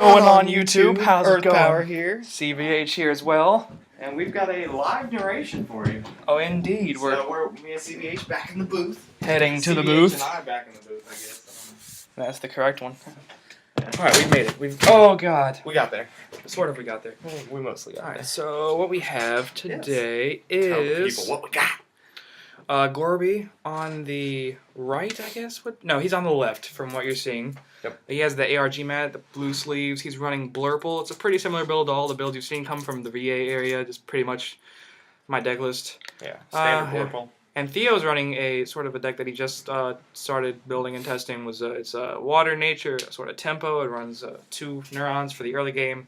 going on YouTube? How's Earth it going? Power here. CVH here as well. And we've got a live narration for you. Oh, indeed. We're me and CVH back in the booth. Heading to the CVH booth. and I back in the booth, I guess. That's the correct one. Alright, we made it. Oh, God. We got there. Sort of we got there. We mostly got Alright, there. so what we have today Tell the is... people what we got. Gorby on the right, I guess? No, he's on the left from what you're seeing. Yep. He has the ARG mat, the blue sleeves. He's running Blurple. It's a pretty similar build to all the builds you've seen come from the VA area, just pretty much my deck list. Yeah, standard Blurple. Yeah. And Theo's running a sort of a deck that he just started building and testing. It's water, nature, sort of tempo. It runs 2 neurons for the early game.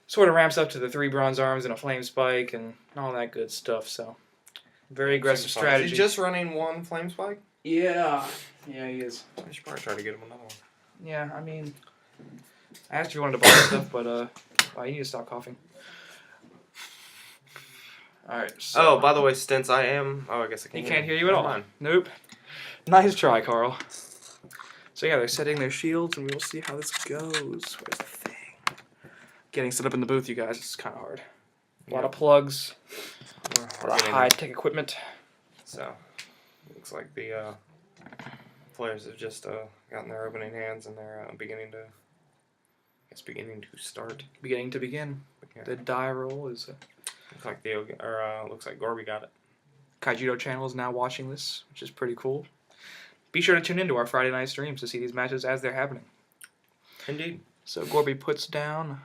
Sort of ramps up to the 3 bronze arms and a flame spike and all that good stuff. So very aggressive strategy. Is he just running 1 flame spike? Yeah. Yeah, he is. I should probably try to get him another one. Yeah, I mean, I asked if you wanted to borrow stuff, but well, you need to stop coughing. Alright, so... Oh, by the way, Stints, I guess I can't. He can't hear you at all. Nope. Nice try, Carl. So yeah, they're setting their shields, and we'll see how this goes. Where's the thing? Getting set up in the booth, you guys, it's kind of hard. A lot of plugs, a lot of high-tech equipment. So, looks like the players have just gotten their opening hands, and they're beginning to start. Beginning to begin. Yeah. The die roll is... Looks like Theo, looks like Gorby got it. Kaijudo channel is now watching this, which is pretty cool. Be sure to tune into our Friday night streams to see these matches as they're happening. Indeed. So Gorby puts down...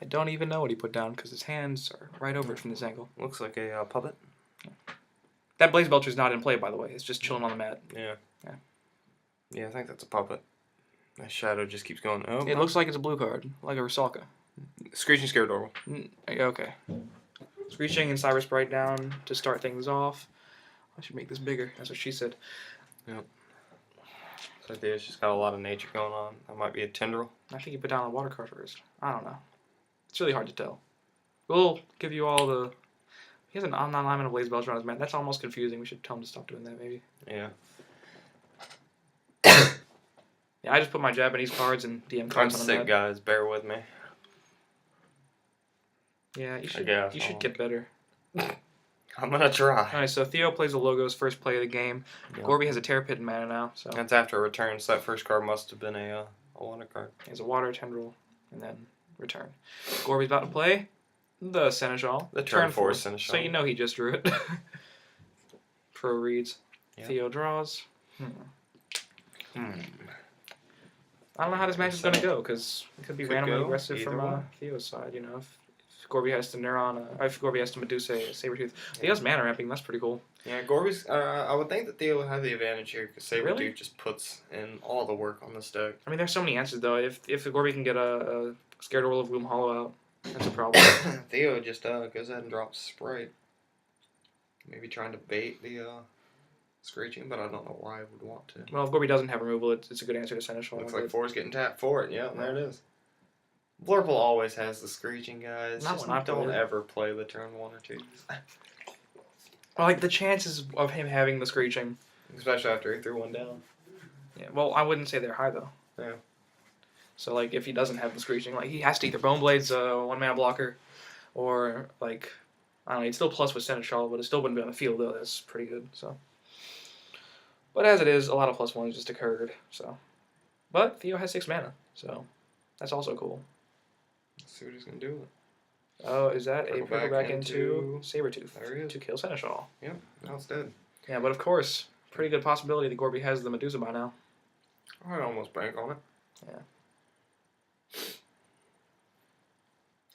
I don't even know what he put down because his hands are right over it from this angle. Looks like a puppet. That Blaze Belcher's not in play, by the way. It's just chilling on the mat. Yeah. Yeah. Yeah, I think that's a puppet. That shadow just keeps going. Oh, It looks like it's a blue card, like a Rusalka. Screeching Scaredorval. Okay. Screeching and Cyber Sprite down to start things off. I should make this bigger. That's what she said. Yep. So Theo's just got a lot of nature going on. That might be a Tendril. I think he put down a water card first. I don't know. It's really hard to tell. We'll give you all the... He has an non-alignment of Blaze Belcher on his mat. That's almost confusing. We should tell him to stop doing that, maybe. Yeah. Yeah, I just put my Japanese cards and DM I'm cards on the sick, mat. guys. Bear with me. Yeah, you should. guess You should get better. I'm gonna try. Alright, so Theo plays the Logos first play of the game. Yep. Gorby has a Terror Pit in mana now, so That's after a return, so that first card must have been a wonder card. he has a Water Tendril and then return. Gorby's about to play the Seneschal. The turn 4 4. Seneschal. So you know he just drew it. Pro reads. Yep. Theo draws. I don't know how this match is going to go, because it could be randomly go aggressive either from way. Theo's side, you know. If Gorby has to Neuron, if Gorby has to Medusa, Sabretooth. Theo's mana ramping, that's pretty cool. Yeah, Gorby's. I would think that Theo would have the advantage here because Sabretooth Really? just puts in all the work on this deck. I mean, there's so many answers, though. If Gorby can get a Scared Whirl of Gloom Hollow out, that's a problem. Theo just goes ahead and drops Sprite. Maybe trying to bait the Screeching, but I don't know why I would want to. Well, if Gorby doesn't have removal, it's a good answer to Seneschal. Looks like 4's getting tapped for it. Yeah, there it is. Blurple always has the Screeching, guys. Not Just when I don't play it. ever play the turn 1 or 2. Well, like, the chances of him having the Screeching. Especially after he threw 1 down. Yeah, well, I wouldn't say they're high, though. Yeah. So, like, if he doesn't have the Screeching, like, he has to either Bone Blade's 1-mana blocker, or, like, I don't know, it's still plus with Seneschal, but it still wouldn't be on the field, though. That's pretty good, so. But as it is, a lot of +1s just occurred, so. But Theo has 6 mana, so that's also cool. Let's see what he's going to do with it. Oh, is that a Purple purple back back into Sabretooth? There he is. To kill Seneschal. Yep, now it's dead. Yeah, but of course, pretty good possibility that Gorby has the Medusa by now. I'd almost bank on it. Yeah.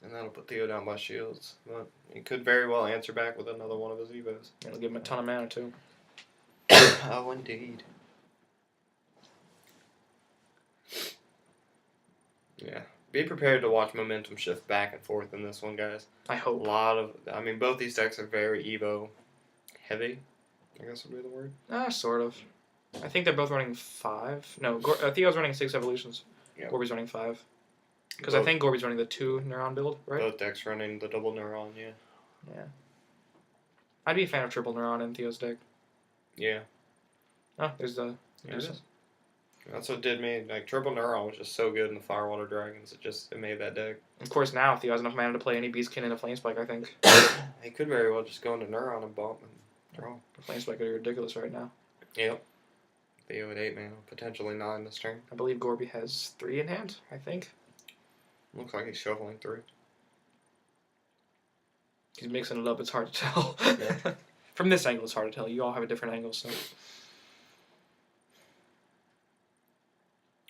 And that'll put Theo down by shields. But he could very well answer back with another one of his Evos. It'll give him a ton of mana, too. Oh, indeed. Yeah. Be prepared to watch momentum shift back and forth in this one, guys. I hope. I mean, both these decks are very Evo heavy, I guess would be the word. Sort of. I think they're both running 5. No, Theo's running 6 evolutions. Yep. Gorby's running 5. Because I think Gorby's running the 2 Neuron build, right? Both decks running the double Neuron, yeah. Yeah. I'd be a fan of triple Neuron in Theo's deck. Yeah. Oh, there's the There it is. That's what did me. Like, Triple Neuron was just so good in the Firewater Dragons. It made that deck. Of course, now Theo has enough mana to play any Beastkin and a Flame Spike, I think. He could very well just go into Neuron and bump and draw. The Flame Spike are ridiculous right now. Yep. Theo at 8 mana, potentially 9 this turn. I believe Gorby has 3 in hand, I think. Looks like he's shuffling 3. He's mixing it up, it's hard to tell. Yeah. From this angle, it's hard to tell. You all have a different angle, so.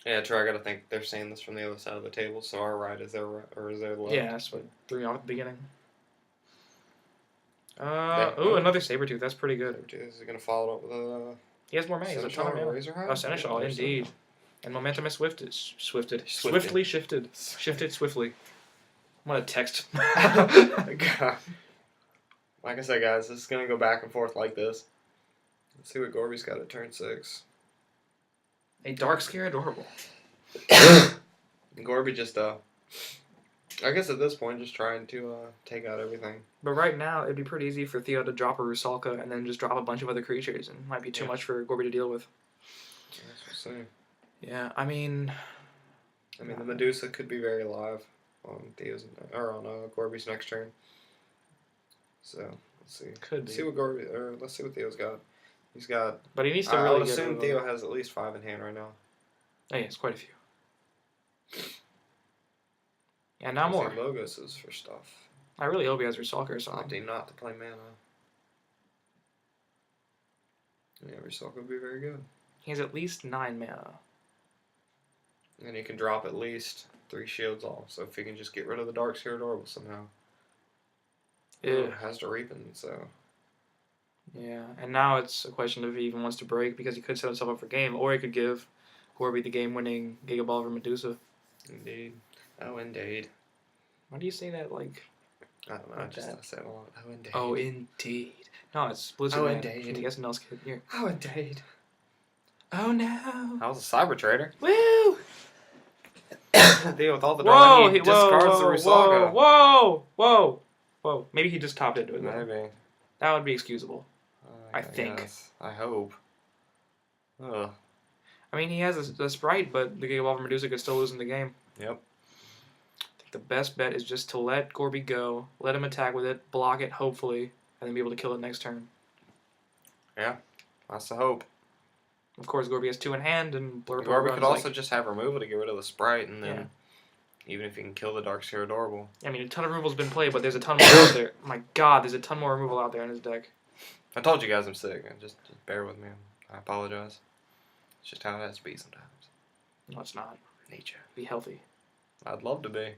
Yeah, true. I gotta think they're saying this from the other side of the table, so our right is their right, or is their left? Yeah, that's what threw me off at the beginning. Yeah. Ooh, another Sabretooth. That's pretty good. Is he gonna follow it up with a... He has more mana. He has a ton of mana. Razorhide? Oh, Seneschal, Yeah, indeed. And momentum is swiftly shifted. Shifted swiftly. I'm gonna text. God. Like I said, guys, this is gonna go back and forth like this. Let's see what Gorby's got at turn 6. A dark scare adorable. Gorby just, I guess at this point, just trying to take out everything. But right now, it'd be pretty easy for Theo to drop a Rusalka and then just drop a bunch of other creatures, and it might be too much for Gorby to deal with. That's what I'm saying. Yeah, I mean, the Medusa could be very live on Theo's or on Gorby's next turn. So let's see. Could be. See what Gorby let's see what Theo's got. He's got. But he needs to I really would get assume rid Theo of has at least 5 in hand right now. Oh, yeah, it's quite a few. Yeah, now more. Logos is for stuff. I really hope he has Rusalka or something. Opting not to play mana. Yeah, Rusalka would be very good. He has at least 9 mana. And he can drop at least 3 shields off. So if he can just get rid of the Dark Seer Adorable somehow. Yeah. Has to Reaping, so. Yeah, and now it's a question of if he even wants to break, because he could set himself up for game, or he could give Gorby the game-winning Giga Ball over Medusa. Indeed. Oh, indeed. Why do you say that like... I don't know, like I that? said a lot. Oh, indeed. Oh, indeed. No, it's Blizzard Oh, Man. indeed. The SNL's kid. Here. Oh, indeed. Oh, no. I was a Cyber Trader. Woo! Deal with all the Whoa! draw. He discards the Rusalka. Whoa! Maybe he just topped into it. Maybe. That would be excusable. I think. Guess. I hope. Ugh. I mean, he has a sprite, but the Giga Ball over Medusa could still lose in the game. Yep. I think the best bet is just to let Gorby go, let him attack with it, block it, hopefully, and then be able to kill it next turn. Yeah. That's the hope. Of course, Gorby has 2 in hand, and Blurple Gorby runs could also like, just have removal to get rid of the sprite, and then even if he can kill the Dark Seer Adorable. I mean, a ton of removal's been played, but there's a ton more out there. My God, there's a ton more removal out there in his deck. I told you guys I'm sick. Just bear with me. I apologize. It's just how it has to be sometimes. No, it's not. Nature. Be healthy. I'd love to be.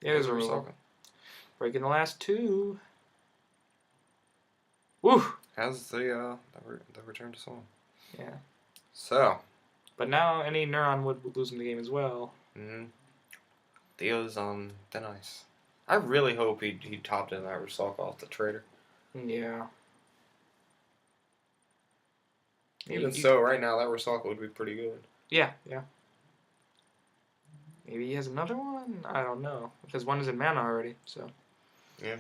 Yeah, there's a removal. Breaking the last 2. Woo! How's the return to soul? Yeah. So. But now any Neuron would lose in the game as well. Theo's on thin ice. I really hope he topped in that Rusalka off the trader. Yeah. Even so, right now, that Rusalka would be pretty good. Yeah. Maybe he has another one? I don't know. Because one is in mana already, so. Yeah.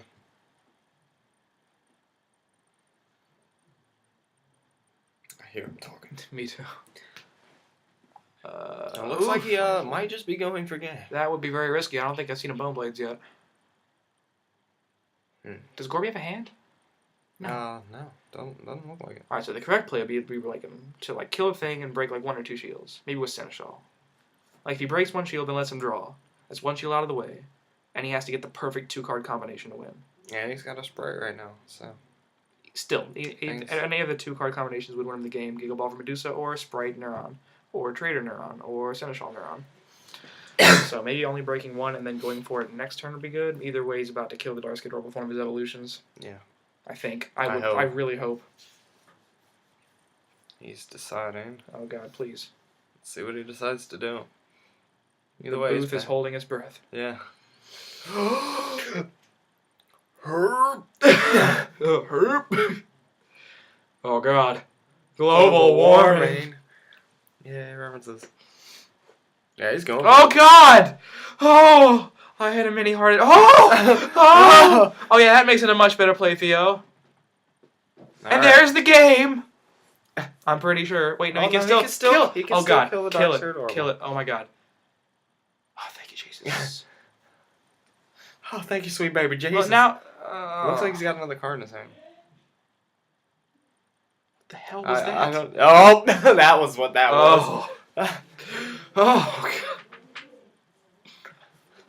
I hear him talking. Me too. It looks like he might just be going for game. That would be very risky. I don't think I've seen a Bone Blades yet. Does Gorby have a hand? No. Doesn't look like it. Alright, so the correct play would be like to like kill a thing and break like 1 or 2 shields. Maybe with Seneschal. Like if he breaks 1 shield and lets him draw, that's 1 shield out of the way, and he has to get the perfect 2-card combination to win. Yeah, he's got a sprite right now, so. Still, any of the 2-card combinations would win him the game. Giga Ball for Medusa, or Sprite Neuron, or Trader Neuron, or Seneschal Neuron. So maybe only breaking 1 and then going for it next turn would be good. Either way, he's about to kill the Dark Skid Orb with one of his evolutions. Yeah. I think. I really hope. He's deciding. Oh God, please. Let's see what he decides to do. Either way, Booth is holding his breath. Yeah. Herb. Herb. Oh God. Global warming. Yeah, references. Yeah, he's going. Oh God. Oh. I had a mini heart. Oh yeah, that makes it a much better play, Theo. And there's the game. I'm pretty sure. Wait, no, Oh, he can no, still he can still- kill. he can Oh still god, kill the kill Dark it, Spirit Orb. kill it. Oh my god. Oh, thank you, Jesus. Oh, thank you, sweet baby Jesus. Well, now, Looks like he's got another card in his hand. What the hell was that? I don't. Oh, that was what that Oh. was. Oh, God.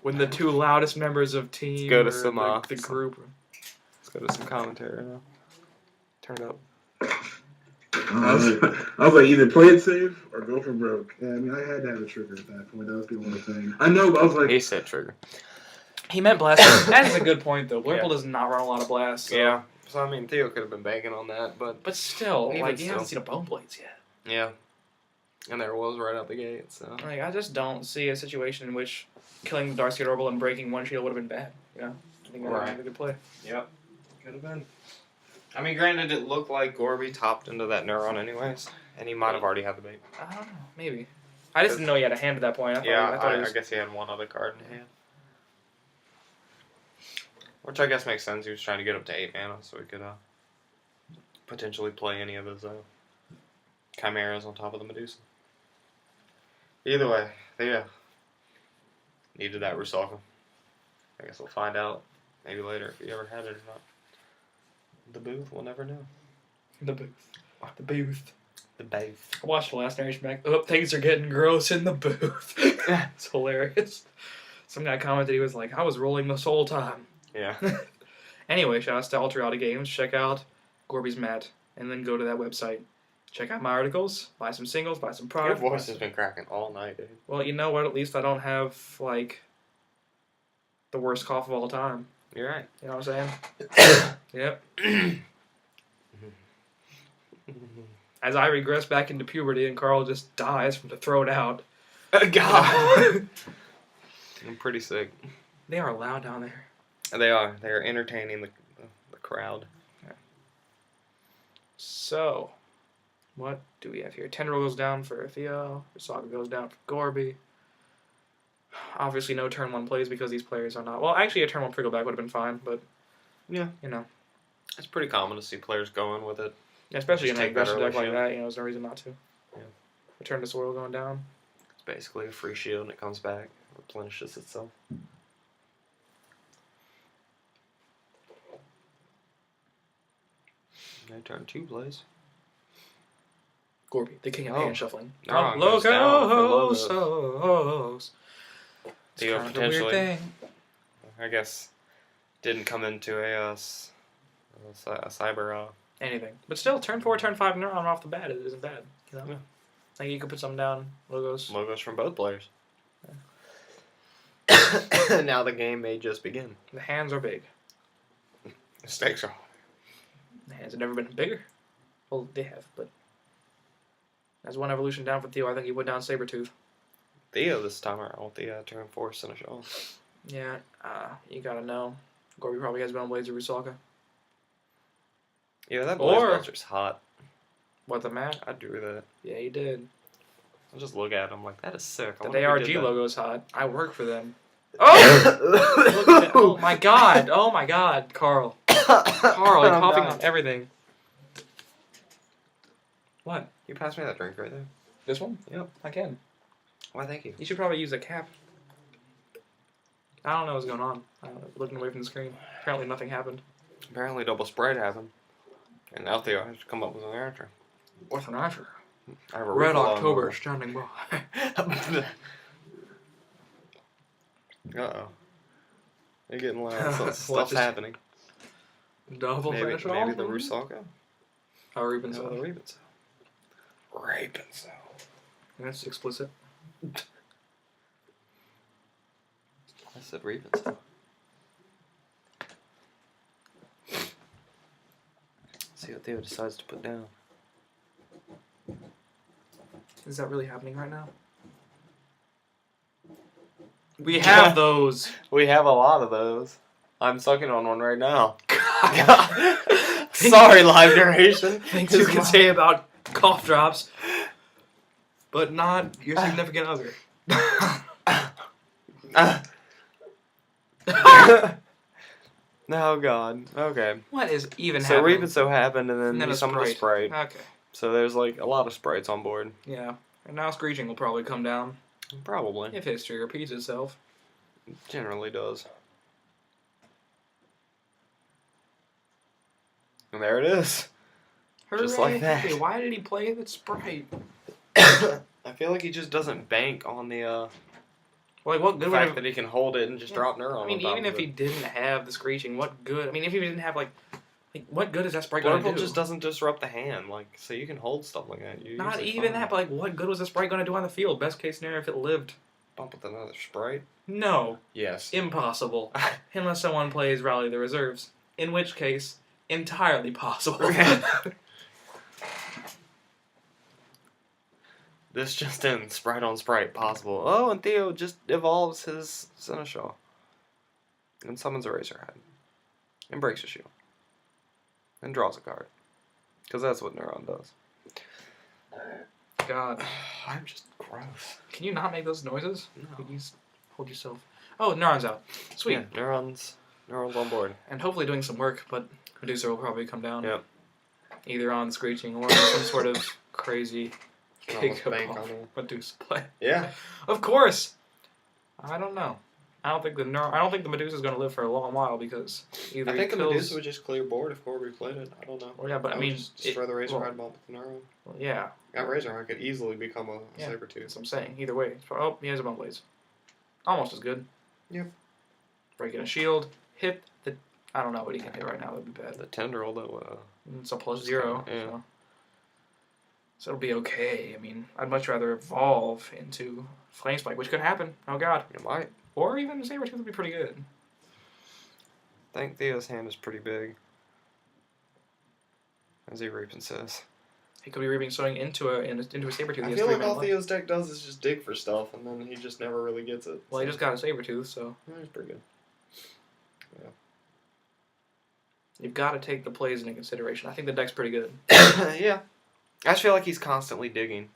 When the two loudest members of team go to or some, the group. Let's go to some commentary now. Turn it up. I was like, either play it safe or go for broke. Yeah, I mean, I had to have a trigger at that point. That was the only thing. I know, but I was like... He said trigger. He meant blast. That is a good point, though. Blurple does not run a lot of blasts. So. Yeah. So, I mean, Theo could have been banking on that, but... But still, Even like, he still. hasn't seen a Bone Blades yet. Yeah. And there it was right out the gate, so... Like, I just don't see a situation in which killing the Darkseid Orbital and breaking one shield would have been bad. You know? I think that would have been a good play. Yep. Could have been. I mean, granted, it looked like Gorby topped into that Neuron anyways, and he might have already had the bait. I don't know. Maybe. I just didn't know he had a hand at that point. I thought he was... I guess he had one other card in hand. Which I guess makes sense. He was trying to get up to 8 mana so he could potentially play any of his Chimeras on top of the Medusa. Either way, they needed that Rusalka. I guess we'll find out maybe later if he ever had it or not. The booth, we'll never know. The booth. The booth. The booth. I watched the last narration back. Oh, things are getting gross in the booth. It's hilarious. Some guy commented, he was like, I was rolling this whole time. Yeah. Anyway, shout out to Ultra Games. Check out Gorby's Mat, and then go to that website. Check out my articles, buy some singles, buy some Your products. voice has been cracking all night, dude. Well, you know what? At least I don't have, like, the worst cough of all time. You're right. You know what I'm saying? Yep. As I regress back into puberty and Carl just dies from the throat out. God! I'm pretty sick. They are loud down there. They are. They are entertaining the crowd. Okay. So, what do we have here? Tendril goes down for Theo. Saga goes down for Gorby. Obviously, no turn 1 plays because these players are not... Well, actually, a turn 1 Prickleback would have been fine, but... Yeah. You know. It's pretty common to see players going with it. Yeah, especially in Just an take that aggressive early deck like shield. that, you know, there's no reason not to. Yeah. Return to Soil going down. It's basically a free shield and it comes back, replenishes itself. They turn 2 plays. Gorby, the king of Oh. hand shuffling. No, it goes down for Logos. Logos. It's Theo kind of a weird potentially, thing. I guess, didn't come into a cyber. Anything. But still, turn 4, turn 5 Neuron off the bat, it isn't bad. You know? Yeah. Like, you could put something down, Logos. Logos from both players. Now the game may just begin. The hands are big. The stakes are high. The hands have never been bigger. Well, they have, but... As one evolution down for Theo, I think he put down Sabretooth. Theo this time around with the turn 4 Seneschal. Yeah, you gotta know. Gorby probably has Bone Blades or Rusalka. Yeah, that Or- Blaze Buster's hot. What, the mat? I drew that. Yeah, he did. I just look at him like, that is sick. I The wonder if he ARG did that. logo's hot. I work for them. Oh! Look at that. Oh my god! Oh my god, Carl. Carl, you're I'm coughing dying. on everything. What? You passed me that drink right there. This one? Yep. I can. Why, thank you. You should probably use a cap. I don't know what's going on. Looking away from the screen. Apparently nothing happened. Apparently double sprite happened. And now Theo has to come up with an answer. What's an answer? I have a Red refill on October over. standing by. Uh-oh. They're getting loud. What Stuff's just- happening. Double Maybe finish the off? Rusalka? Oh, Reuben No, the cell. Raven cell. Raven cell. That's explicit. I said Raven cell. See what Theo decides to put down. Is that really happening right now? We have those. We have a lot of those. I'm sucking on one right now. God. Sorry, live narration. Things you can say about cough drops, but not your significant other. Oh God. Okay. What is even So happening? Raven so happened, and then And then you a summoned a sprite. Okay. So there's like a lot of sprites on board. Yeah. And now Screeching will probably come down Probably. if history repeats itself. It generally does. And there it is. Just like that. Hooray! Why did he play that sprite? I feel like he just doesn't bank on the Like, what good would fact it that he can hold it and just drop Neuron. I mean, on top even of if he it. didn't have the Screeching, what good? I mean, if he didn't have, like what good is that sprite going to Blurple do? just doesn't disrupt the hand, like, so you can hold stuff like that. You're Not usually even fine. that, but, like, what good was the sprite going to do on the field? Best case scenario if it lived. Bump with another sprite? No. Yes. Impossible. Unless someone plays Rally the Reserves. In which case, entirely possible. This just in, sprite on sprite, possible. Oh, and Theo just evolves his Seneschal. And summons a Razorhead. And breaks a shield. And draws a card. Because that's what Neuron does. God. I'm just gross. Can you not make those noises? No. Please hold yourself. Oh, Neuron's out. Sweet. Yeah, Neuron's on board. And hopefully doing some work, but Medusa will probably come down. Yep. Either on Screeching or some sort of crazy Almost kick bank off on it. Medusa play. Yeah. Of course. I don't know. I don't think the Medusa is going to live for a long while because either I think he the kills... Medusa would just clear board if Gorby played it. I don't know. Well, yeah, but I would mean... just destroy the Razorhead bump with the Neuron. Well, yeah, That Razorhead could easily become a Yeah. Sabertooth. that's what I'm saying. Either way. Oh, he has a Bumblaze. Almost as good. Yep. Breaking a shield. Hit the... I don't know what he can hit right now. That would be bad. The Tendril, that It's a plus Just 0. kinda, So it'll be okay. I mean, I'd much rather evolve into Flame Spike, which could happen. Oh god. it might. Or even Sabertooth would be pretty good. I think Theo's hand is pretty big. As Reapin says. He could be reaping sowing into a Sabertooth. He I has feel 3 like mana all left. Theo's deck does is just dig for stuff, and then he just never really gets it. Well, he just got a Sabertooth, so Yeah, he's pretty good. you've got to take the plays into consideration. I think the deck's pretty good. Yeah. I just feel like he's constantly digging.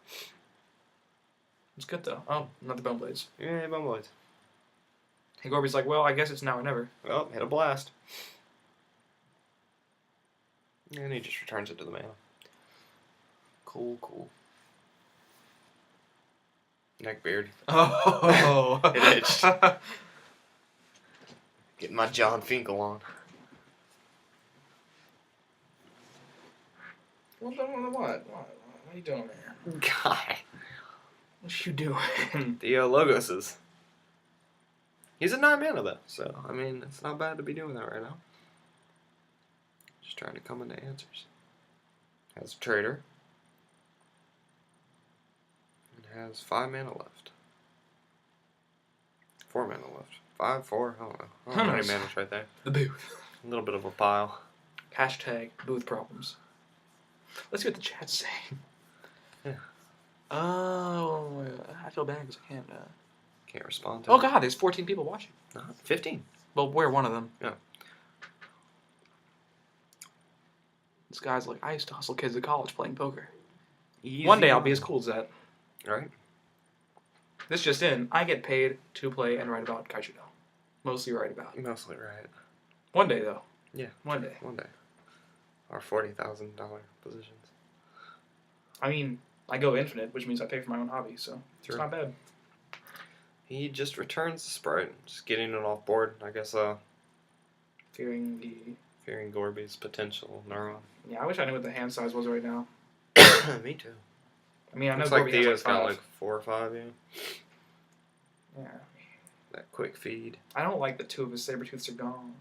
It's good, though. Oh, not the Bumblaze. Yeah, Bumblaze. Hey, Gorby's like, well, I guess it's now or never. Well, hit a blast. And he just returns it to the mana. Cool. Neckbeard. Oh! It itched. Getting my John Finkel on. What are you doing, man? Guy. What you doing? Theo Logos's. He's a 9 mana though, so I mean it's not bad to be doing that right now. Just trying to come into answers. Has a trader. And has 5 mana left. 4 mana left. 5, 4, I don't know. I don't know how many mana's right there. The booth. A little bit of a pile. Hashtag booth problems. Let's see what the chat's saying. Yeah. Oh, I feel bad because I can't. Can't respond to Oh it. god, there's 14 people watching. 15. Well, we're one of them. Yeah. This guy's like, I used to hustle kids at college playing poker. Easy. One day I'll be as cool as that. Right? This just in, I get paid to play and write about Kaijudo. Mostly write about. Mostly right. One day though. Yeah. One day. One day. Our $40,000 positions. I mean, I go infinite, which means I pay for my own hobby, so True. it's not bad. He just returns the sprite, just getting it off board. I guess, Fearing Gorby's potential neuron. Yeah, I wish I knew what the hand size was right now. Me too. I mean, I know Looks like Gorby has Theo's got 5. like 4 or 5, yeah. Yeah. That quick feed. I don't like the 2 of his Sabertooths are gone.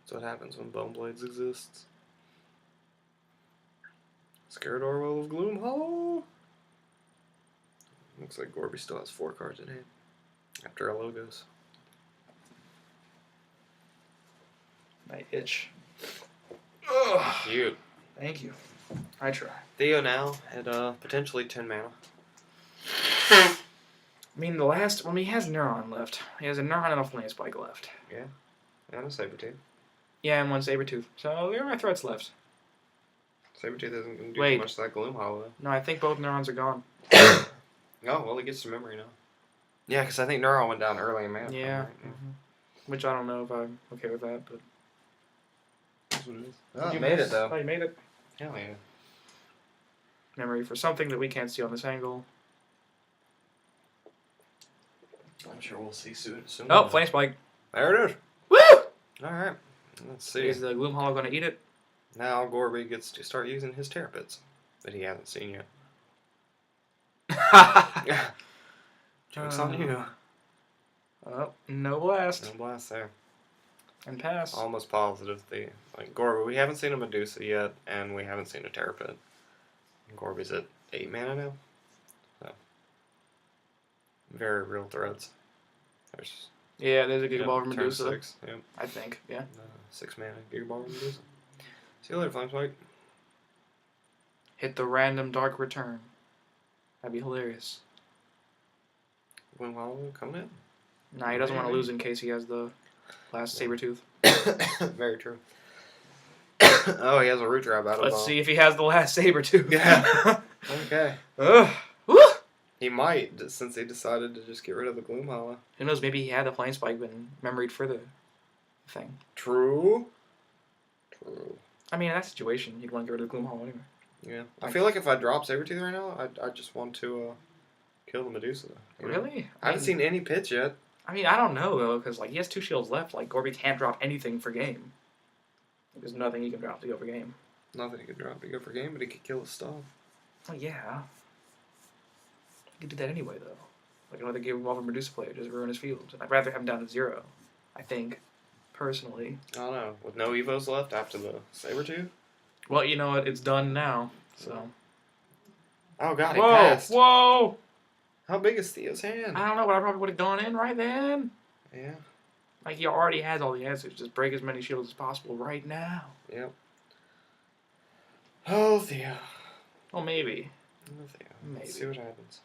That's what happens when Bone Blades exists. Scared Orwell of Gloom Hollow. Looks like Gorby still has 4 cards in hand. After our logos. My itch. Ugh. Cute. Thank you. I try. Theo now at potentially 10 mana. I mean, he has Neuron left. He has a Neuron and a Flame Spike left. Yeah. And a Sabertooth. Yeah, and 1 Sabertooth. So there are my threats left. Sabertooth isn't going to do Wait. too much to that Gloom Hollow. No, I think both Neurons are gone. Oh, well, he gets some memory now. Yeah, because I think Neuron went down early in mana. Yeah. Right? Which I don't know if I'm okay with that, but... That's what it is. Did you made miss? it, though. Oh, you made it. Hell yeah. Memory for something that we can't see on this angle. I'm sure we'll see soon. Oh, Flame Spike. There it is. Woo! Alright. Let's see. Is the Gloom Hollow going to eat it? Now Gorby gets to start using his Terrapits that he hasn't seen yet. Joke's on you. Oh, no blast. No blast there. And pass. Almost positive Gorby, we haven't seen a Medusa yet, and we haven't seen a Terrapit. Gorby's at 8 mana now. So very real threats. There's a Giga Ball for turn Medusa. 6. Yep. I think, yeah. 6 mana Giga Ball for Medusa. See you later, Flamespike. Hit the random Dark Return. That'd be hilarious. When Hollow coming in. Nah, he doesn't want to lose in case he has the last Sabertooth. Very true. Oh, he has a root trap out of Let's see if he has the last Sabertooth. Yeah. Okay. Ugh. Woo! He might, since he decided to just get rid of the Gloom Hollow. Who knows, maybe he had the Flame Spike been memoried for the thing. True. I mean, in that situation, you'd want to get rid of the Gloom Hollow anyway. Yeah. I feel like if I drop Sabertooth right now, I'd just want to kill the Medusa. Really? I haven't seen any pitch yet. I mean, I don't know, though, because he has 2 shields left. Gorby can't drop anything for game. There's nothing he can drop to go for game. Nothing he could drop to go for game, but he could kill his stuff. Oh, yeah. He could do that anyway, though. Another Giga Ball for Medusa player, just ruin his field. I'd rather have him down to 0, I think, personally. I don't know. With no Evos left after the Sabertooth? Well, you know what? It's done now, so... Oh, God, he Whoa! passed. Whoa! How big is Theo's hand? I don't know, but I probably would have gone in right then. Yeah. He already has all the answers. Just break as many shields as possible right now. Yep. Oh, Theo. Well, maybe. Oh, Theo. Maybe. Let's see what happens.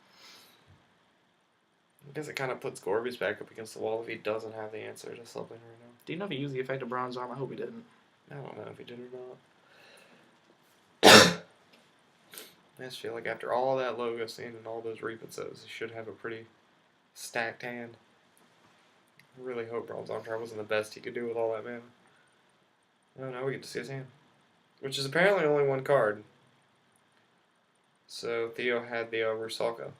I guess it kind of puts Gorby's back up against the wall if he doesn't have the answer to something right now. Do you know if he used the effect of Bronze Arm? I hope he didn't. I don't know if he did or not. I just feel like after all that logo scene and all those Reapinses, he should have a pretty stacked hand. I really hope Bronze Arm Trap wasn't the best he could do with all that mana. Oh, now we get to see his hand. Which is apparently only 1 card. So Theo had the Rusalka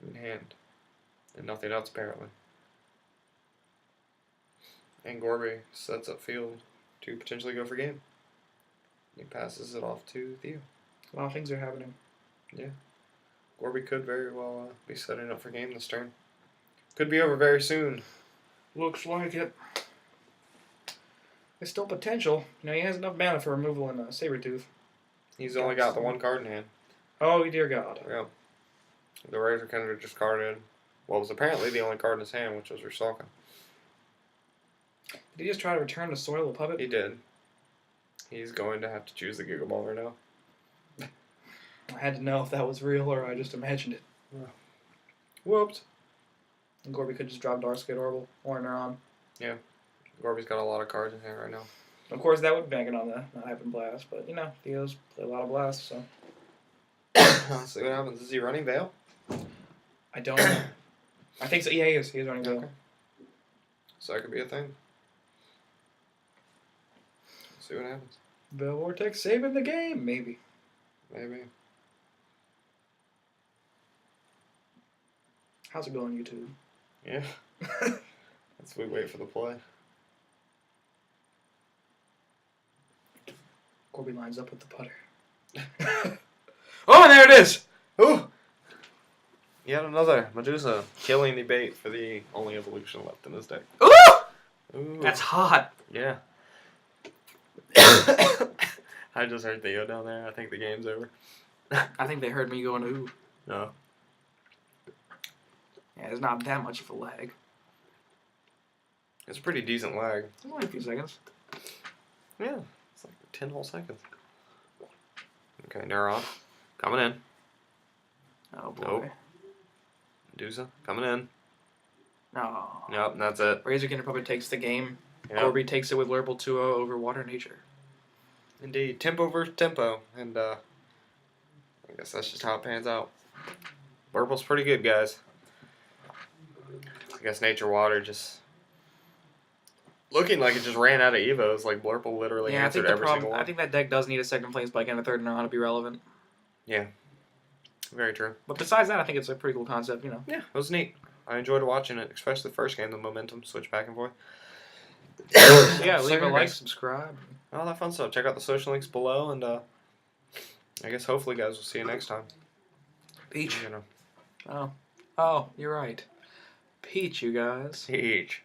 in hand. And nothing else apparently. And Gorby sets up field to potentially go for game. He passes it off to Theo. A lot of things are happening. Yeah. Gorby could very well be setting up for game this turn. Could be over very soon. Looks like it. There's still potential. He has enough mana for removal in Sabertooth. He's only got the 1 card in hand. Oh, dear God. Yeah. The Razor Kender discarded what was apparently the only card in his hand, which was Rusalka. Did he just try to return the Soil of Puppet? He did. He's going to have to choose the Giga Baller now. I had to know if that was real or I just imagined it. Yeah. Whoops. And Gorby could just drop Darkskate Orbital or Neuron. Yeah. Gorby's got a lot of cards in hand right now. Of course, that would bank it on the not having Blast, but Theo's play a lot of Blasts, so. Let's see what happens. Is he running Veil? I don't know. I think so. Yeah, he is. He is running Veil. Okay. So that could be a thing. Let's see what happens. The Vortex saving the game, maybe. Maybe. How's it going, YouTube? Yeah. Let's wait for the play. Gorby lines up with the putter. Oh, and there it is! Ooh! Yet another Medusa killing the bait for the only evolution left in his deck. Ooh! Ooh. That's hot. Yeah. I just heard Theo down there. I think the game's over. I think they heard me going, ooh. No. Yeah, there's not that much of a lag. It's a pretty decent lag. It's only a few seconds. Yeah. It's like 10 whole seconds. Okay, Neuron. Coming in. Oh, boy. Nope. Medusa. Coming in. No. Yep, that's it. Razor Kender Puppet takes the game. Yep. Gorby takes it with Blurple 2-0 over Water Nature. Indeed. Tempo versus tempo. And, I guess that's just how it pans out. Blurple's pretty good, guys. I guess Nature Water just looking like it just ran out of Evos. Like Blurple literally Yeah, I answered think the every problem. single one. I think that deck does need a second flame spike and a third Neuron to be relevant. Yeah, very true. But besides that, I think it's a pretty cool concept. Yeah, it was neat. I enjoyed watching it, especially the first game. The momentum switch back and forth. Yeah, So, leave a like, guys, subscribe. all that fun stuff. Check out the social links below, and I guess hopefully, guys, we'll see you next time. Peach. You know, Oh, you're right. Peach, you guys. Peach.